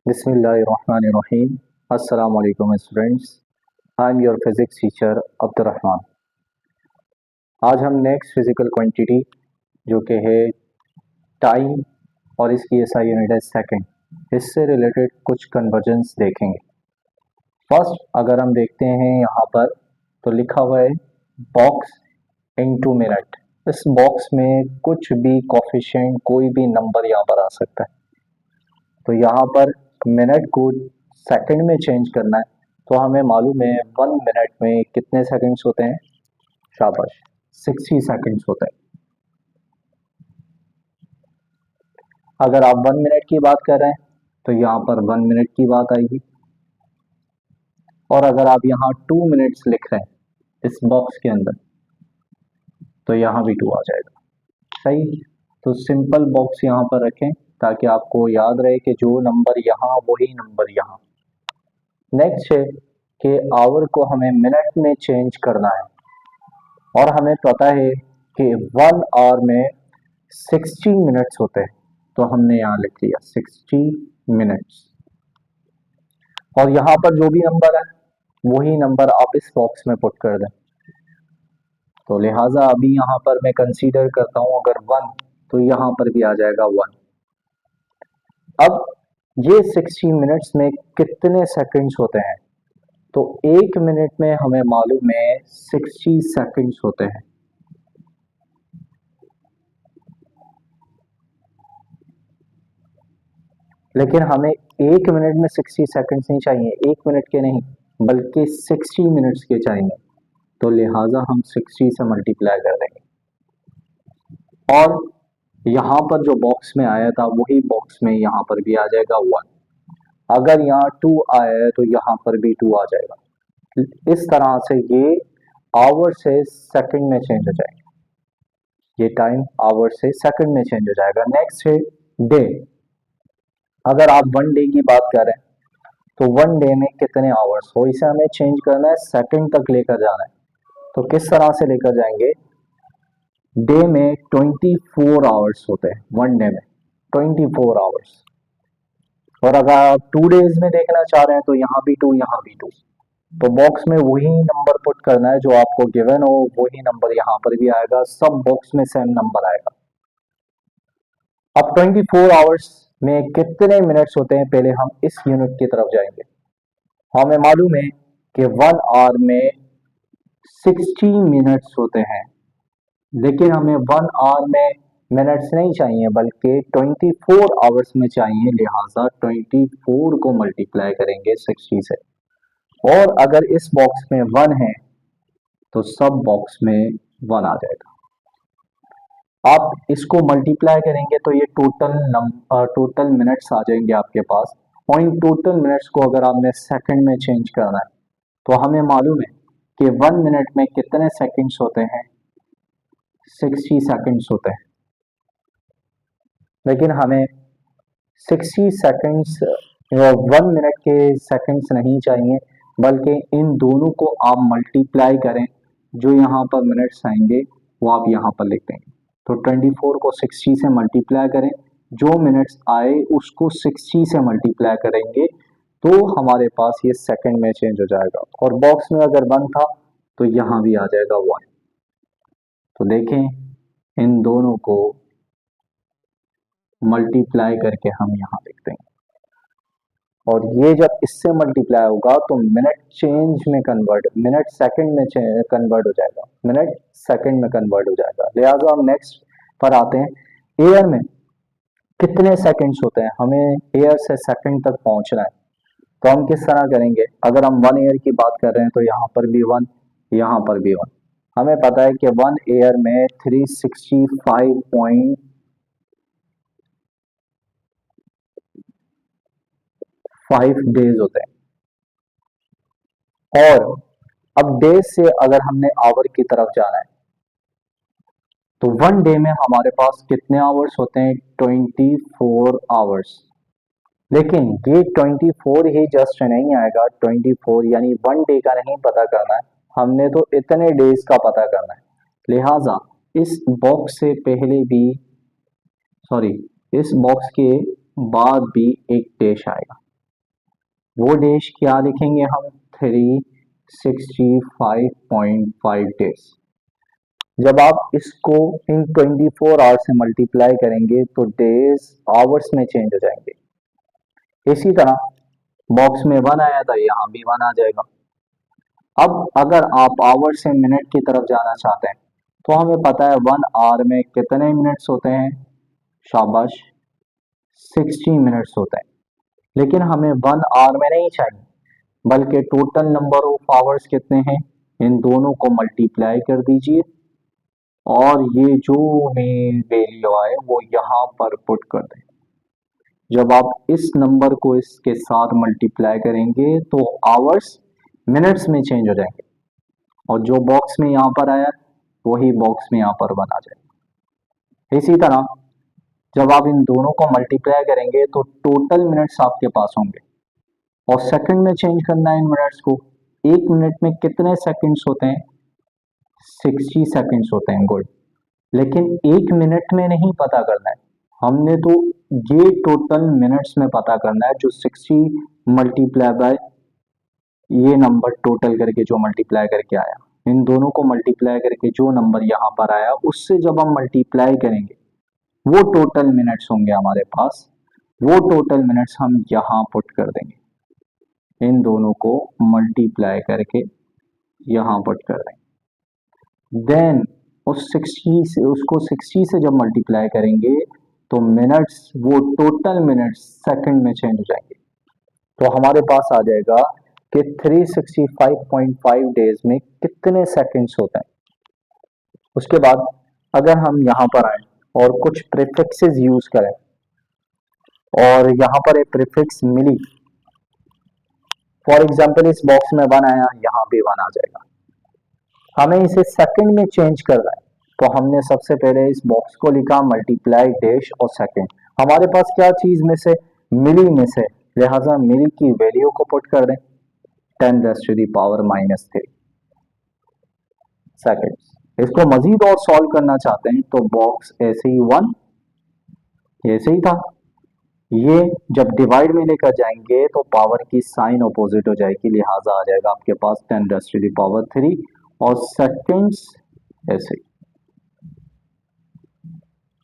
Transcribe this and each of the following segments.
बिस्मिल्लाहिर्रहमानिर्रहीम। अस्सलाम वालेकुम students. I am your physics teacher Abdurrahman. आज हम नेक्स्ट फिज़िकल क्वांटिटी जो कि है टाइम और इसकी एसआई यूनिट है सेकंड, इससे रिलेटेड कुछ कन्वर्जेंस देखेंगे। फर्स्ट अगर हम देखते हैं यहाँ पर तो लिखा हुआ है बॉक्स इनटू मिनट। इस बॉक्स में कुछ भी कोफिशिएंट कोई भी नंबर यहाँ पर आ सकता है। तो यहाँ पर मिनट को सेकंड में चेंज करना है तो हमें मालूम है 1 मिनट में कितने सेकंड्स होते हैं। शाबाश, 60 सेकंड्स होते हैं। अगर आप 1 मिनट की बात कर रहे हैं तो यहाँ पर 1 मिनट की बात आएगी, और अगर आप यहाँ 2 मिनट्स लिख रहे हैं इस बॉक्स के अंदर तो यहाँ भी 2 आ जाएगा। सही, तो सिंपल बॉक्स यहाँ पर रखें ताकि आपको याद रहे कि जो नंबर यहाँ वही नंबर यहाँ। नेक्स्ट है कि आवर को हमें मिनट में चेंज करना है, और हमें पता है कि 1 आवर में 60 मिनट्स होते हैं, तो हमने यहाँ लिख लिया 60 मिनट्स। और यहाँ पर जो भी नंबर है वही नंबर आप इस बॉक्स में पुट कर दें। तो लिहाजा अभी यहाँ पर मैं कंसीडर करता हूँ अगर 1 तो यहाँ पर भी आ जाएगा 1। अब ये 60 मिनट्स में कितने सेकंड्स होते हैं, तो 1 मिनट में हमें मालूम है 60 सेकंड्स होते हैं। लेकिन हमें 1 मिनट में 60 सेकंड्स नहीं चाहिए, 1 मिनट के नहीं बल्कि 60 मिनट्स के चाहिए। तो लिहाजा हम 60 से मल्टीप्लाई कर देंगे, और यहाँ पर जो बॉक्स में आया था वही बॉक्स में यहाँ पर भी आ जाएगा 1। अगर यहाँ 2 आया है तो यहाँ पर भी 2 आ जाएगा। इस तरह से ये आवर से सेकंड में चेंज हो जाएगा, ये टाइम आवर से सेकंड में चेंज हो जाएगा। नेक्स्ट है डे। अगर आप 1 डे की बात करें तो 1 डे में कितने आवर्स हो, इसे हमें चेंज करना है, सेकंड तक लेकर जाना है। तो किस तरह से लेकर जाएंगे, डे में 24 आवर्स होते हैं, 1 डे में 24 आवर्स। और अगर आप 2 डेज में देखना चाह रहे हैं तो यहाँ भी 2 यहाँ भी 2। तो बॉक्स में वही नंबर पुट करना है जो आपको गिवन हो, वही नंबर यहाँ पर भी आएगा, सब बॉक्स में सेम नंबर आएगा। अब 24 आवर्स में कितने मिनट्स होते हैं, पहले हम इस यूनिट की तरफ जाएंगे। हमें मालूम है कि 1 आवर में 60 मिनट्स होते हैं, लेकिन हमें 1 आवर में मिनट्स नहीं चाहिए बल्कि 24 आवर्स में चाहिए। लिहाजा 24 को मल्टीप्लाई करेंगे 60 से, और अगर इस बॉक्स में 1 है तो सब बॉक्स में 1 आ जाएगा। आप इसको मल्टीप्लाई करेंगे तो ये टोटल मिनट्स आ जाएंगे आपके पास। और इन टोटल मिनट्स को अगर आपने सेकंड में चेंज करना है तो हमें मालूम है कि 1 मिनट में कितने सेकंड्स होते हैं, 60 सेकंड्स होते हैं। लेकिन हमें 60 सेकंड्स 1 मिनट के सेकंड्स नहीं चाहिए, बल्कि इन दोनों को आप मल्टीप्लाई करें, जो यहाँ पर मिनट्स आएंगे वो आप यहाँ पर लिख देंगे। तो 24 को 60 से मल्टीप्लाई करें, जो मिनट्स आए उसको 60 से मल्टीप्लाई करेंगे तो हमारे पास ये सेकंड में चेंज हो जाएगा। और बॉक्स में अगर 1 था तो यहाँ भी आ जाएगा 1। तो देखें इन दोनों को मल्टीप्लाई करके हम यहाँ लिखते हैं, और ये जब इससे मल्टीप्लाई होगा तो मिनट सेकंड में कन्वर्ट हो जाएगा, मिनट सेकंड में कन्वर्ट हो जाएगा। लिहाजा हम नेक्स्ट पर आते हैं। एयर में कितने सेकंड्स होते हैं, हमें एयर से सेकंड तक पहुंचना है। तो हम किस तरह करेंगे, अगर हम 1 एयर की बात कर रहे हैं तो यहाँ पर भी 1, यहाँ पर भी 1। हमें पता है कि 1 एयर में 365 डेज होते हैं। और अब डेज से अगर हमने आवर की तरफ जाना है तो 1 डे में हमारे पास कितने आवर्स होते हैं, 24 आवर्स। लेकिन ये 24 ही जस्ट नहीं आएगा, 24 यानी 1 डे का नहीं पता करना है, हमने तो इतने डेज का पता करना है। लिहाजा इस बॉक्स से पहले भी इस बॉक्स के बाद भी एक डैश आएगा, वो डेज क्या लिखेंगे हम, 365.5 डेज। जब आप इसको इन 24 आवर्स से मल्टीप्लाई करेंगे तो डेज आवर्स में चेंज हो जाएंगे। इसी तरह बॉक्स में 1 आया था, यहाँ भी 1 आ जाएगा। अब अगर आप आवर से मिनट की तरफ जाना चाहते हैं तो हमें पता है 1 आवर में कितने मिनट्स होते हैं, शाबाश 60 मिनट्स होते हैं। लेकिन हमें 1 आवर में नहीं चाहिए, बल्कि टोटल नंबर ऑफ आवर्स कितने हैं, इन दोनों को मल्टीप्लाई कर दीजिए और ये जो मेन वैल्यू आए वो यहाँ पर पुट कर दें। जब आप इस नंबर को इसके साथ मल्टीप्लाई करेंगे तो आवर्स मिनट्स में चेंज हो जाएंगे और जो बॉक्स में यहाँ पर आया वही बॉक्स में यहाँ पर बना जाएगा। इसी तरह जब आप इन दोनों को मल्टीप्लाई करेंगे तो टोटल मिनट्स आपके पास होंगे और सेकंड में चेंज करना है इन मिनट्स को। एक मिनट में कितने सेकंड्स होते हैं, 60 सेकंड्स होते हैं, गुड। लेकिन एक मिनट में नहीं पता करना है, हमने तो ये टोटल मिनट्स में पता करना है, जो 60 मल्टीप्लाई बाय ये नंबर टोटल करके जो मल्टीप्लाई करके आया, इन दोनों को मल्टीप्लाई करके जो नंबर यहाँ पर आया उससे जब हम मल्टीप्लाई करेंगे वो टोटल मिनट्स होंगे हमारे पास। वो टोटल मिनट्स हम यहाँ पुट कर देंगे, इन दोनों को मल्टीप्लाई करके यहाँ पुट कर देंगे। देन उस 60 से उसको 60 से जब मल्टीप्लाई करेंगे तो मिनट्स, वो टोटल मिनट्स सेकंड में चेंज हो जाएंगे। तो हमारे पास आ जाएगा कि 365.5 डेज में कितने सेकंड्स होते हैं। उसके बाद अगर हम यहाँ पर आए और कुछ प्रीफिक्सेस यूज करें और यहाँ पर एक प्रीफिक्स मिली, फॉर एग्जांपल इस बॉक्स में 1 आया, यहाँ भी 1 आ जाएगा। हमें इसे सेकंड में चेंज करना है तो हमने सबसे पहले इस बॉक्स को लिखा मल्टीप्लाई डैश और सेकंड। हमारे पास क्या चीज में से, मिली में से, लिहाजा मिली की वैल्यू को पुट कर दें 10⁻³ सेकंड्स। इसको मजीद और सॉल्व करना चाहते हैं तो बॉक्स ऐसे ही 1 ऐसे ही था, ये जब डिवाइड में लेकर जाएंगे तो पावर की साइन अपोजिट हो जाएगी, लिहाजा आ जाएगा आपके पास 10⁻³ और सेकंड्स ऐसे ही।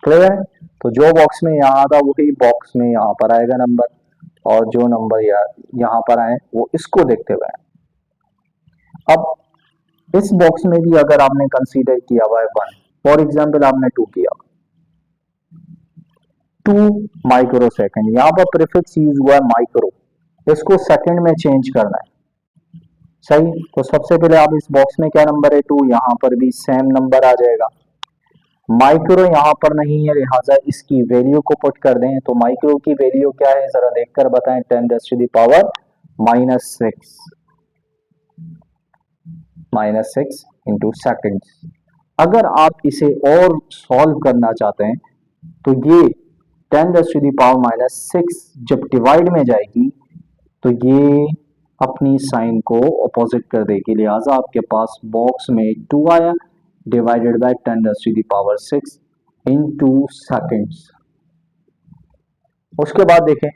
क्लियर है? तो जो बॉक्स में यहाँ था वही बॉक्स में यहाँ पर आएगा नंबर, और जो नंबर यहाँ पर आए वो इसको देखते हुए आए। अब इस बॉक्स में भी अगर आपने कंसीडर किया हुआ है 1, फॉर एग्जाम्पल आपने 2 किया, 2 माइक्रो सेकंड, यहाँ पर प्रीफिक्स यूज हुआ है माइक्रो, इसको सेकंड में चेंज करना है, सही। तो सबसे पहले आप इस बॉक्स में क्या नंबर है 2, यहाँ पर भी सेम नंबर आ जाएगा। माइक्रो यहाँ पर नहीं है, लिहाजा इसकी वैल्यू को पुट कर दें। तो माइक्रो की वैल्यू क्या है जरा देखकर बताएं, 10⁻⁻6 इंटू सेकेंड्स। अगर आप इसे और सॉल्व करना चाहते हैं तो ये 10⁻⁻6 जब डिवाइड में जाएगी तो ये अपनी साइन को अपोजिट कर देगी, लिहाजा आपके पास बॉक्स में 2 आया डिवाइडेड बाय 10⁻6 इंटू सेकेंड्स। उसके बाद देखें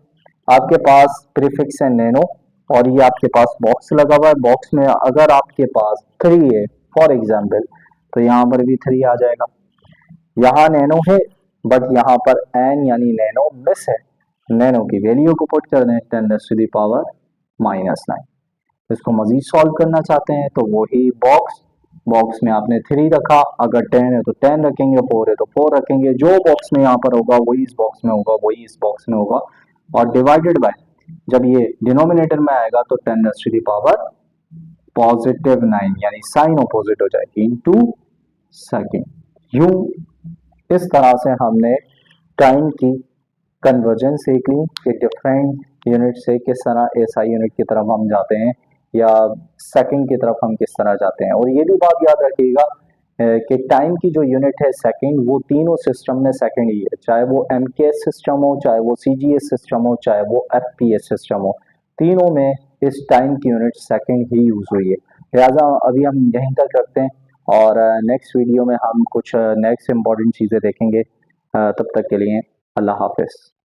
आपके पास प्रीफिक्स है नैनो और ये आपके पास बॉक्स लगा हुआ है। बॉक्स में अगर आपके पास 3 है फॉर एग्जांपल तो यहाँ पर भी 3 आ जाएगा। यहाँ नैनो है बट यहाँ पर एन यानी नैनो मिस है, नैनो की वैल्यू को पुट कर दें 10⁻⁻9। इसको मजीद सॉल्व करना चाहते हैं तो वही बॉक्स में आपने 3 रखा, अगर 10 है तो 10 रखेंगे, 4 है तो 4 रखेंगे, जो बॉक्स में यहाँ पर होगा वही इस बॉक्स में होगा, वही इस बॉक्स में होगा, और डिवाइडेड बाय जब ये डिनोमिनेटर में आएगा तो 10⁻⁻9 यानी साइन अपोजिट हो जाएगी इनटू सेकंड। यूं इस तरह से हमने टाइम की कन्वर्जन सीख ली कि डिफरेंट यूनिट से किस तरह एसआई यूनिट की तरफ हम जाते हैं या सेकंड की तरफ हम किस तरह जाते हैं। और ये भी बात याद रखिएगा कि टाइम की जो यूनिट है सेकंड, वो तीनों सिस्टम में सेकंड ही है, चाहे वो एमकेएस सिस्टम हो, चाहे वो सीजीएस सिस्टम हो, चाहे वो एफपीएस सिस्टम हो, तीनों में इस टाइम की यूनिट सेकंड ही यूज हुई है। लिहाजा अभी हम यहीं तक रखते हैं और नेक्स्ट वीडियो में हम कुछ नेक्स्ट इंपॉर्टेंट चीज़ें देखेंगे। तब तक के लिए अल्लाह हाफिज़।